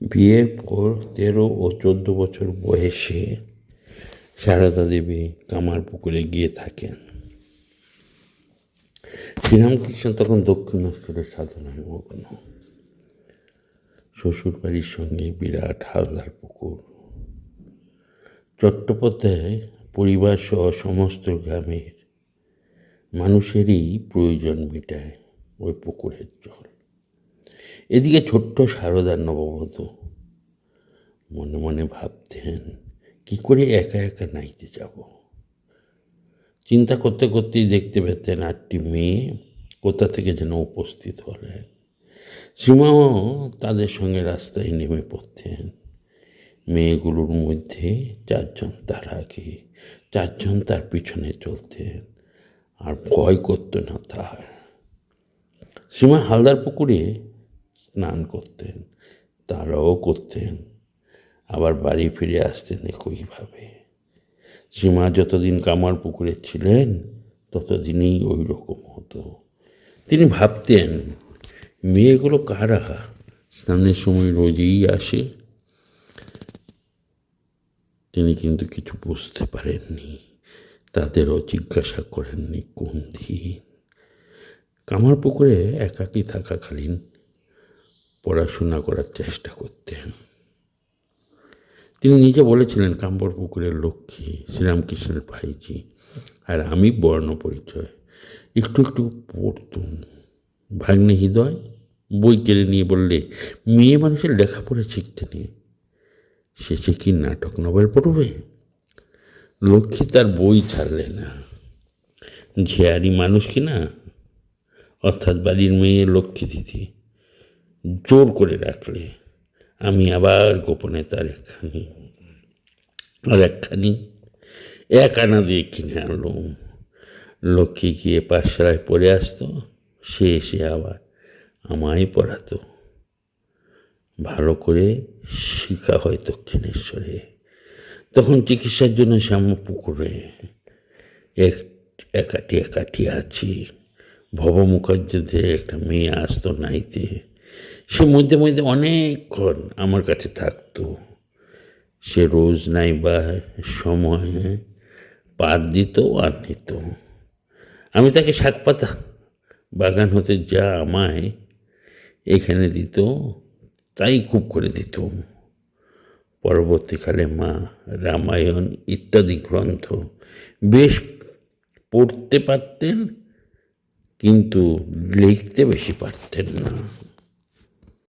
বিয়ের পর 13 ও 14 বছর বয়সে সারদা দেবী কামারপুকুরে গিয়ে থাকেন। শ্রীরামকৃষ্ণ তখন দক্ষিণেশ্বরের সাধনায় মগ্ন। শ্বশুর বাড়ির সঙ্গে বিরাট হালদার পুকুর। চট্টোপাধ্যায় পরিবার সহ সমস্ত গ্রামের মানুষেরই প্রয়োজন মেটায় ওই পুকুরের জল। এদিকে ছোট্ট সারদার নববধূ মনে মনে ভাবতেন, কি করে একা একা নাইতে যাব। চিন্তা করতে করতেই দেখতে পেতেন 8টি মেয়ে কোথা থেকে যেন উপস্থিত হলেন। সীমাও তাদের সঙ্গে রাস্তায় নেমে পড়তেন। মেয়েগুলোর মধ্যে 4 জন তার আগে, 4 জন তার পিছনে চলতেন, আর ভয় করত না তার। সীমা হালদার পুকুরে স্নান করতেন, তারাও করতেন, আবার বাড়ি ফিরে আসতেন একইভাবে। সীমা যতদিন কামার পুকুরে ছিলেন ততদিনই ওই রকম হতো। তিনি ভাবতেন, মেয়েগুলো কারা, স্নানের সময় রোজই আসে। তিনি কিন্তু কিছু বুঝতে পারেননি, তাদেরও জিজ্ঞাসা করেননি কোন দিন। কামার পুকুরে একাকী থাকাকালীন পড়াশোনা করার চেষ্টা করতেন। তিনি নিজে বলেছিলেন, কামার পুকুরের লক্ষ্মী শ্রীরামকৃষ্ণের ভাইজি, আর আমি বর্ণ পরিচয়। একটু একটু পড়তুম। ভাগ্নে হৃদয় বই কেড়ে নিয়ে বললে, মেয়ে মানুষের লেখাপড়া শিখতে নিয়ে শেষে কি নাটক নভেল পড়বে? লক্ষ্মী তার বই ছাড়লে না। ঝেয়ারি মানুষ কিনা, অর্থাৎ বাড়ির মেয়ে লক্ষ্মী দিদি জোর করে রাখলে আমি আবার গোপনে তার একখানি 1 আনা দিয়ে কিনে আনলুম। লক্ষ্মী গিয়ে পাঠশালায় পড়ে আসতো, সে এসে আবার আমায় পড়াতো। ভালো করে শিখা হয় দক্ষিণেশ্বরে। তখন চিকিৎসার জন্য শ্যামপুকুরে একাটি আছি। ভব মুখার্জীদের একটা মেয়ে আসতো নাইতে। সে মধ্যে মধ্যে অনেকক্ষণ আমার কাছে থাকতো। সে রোজ নাইবার সময় পাত দিত আর নিত। আমি তাকে শাকপাতা বাগান হতে যা আমায় এখানে দিত তাই খুব করে দিত। পরবর্তীকালে মা রামায়ণ ইত্যাদি গ্রন্থ বেশ পড়তে পারতেন, কিন্তু লিখতে বেশি পারতেন না।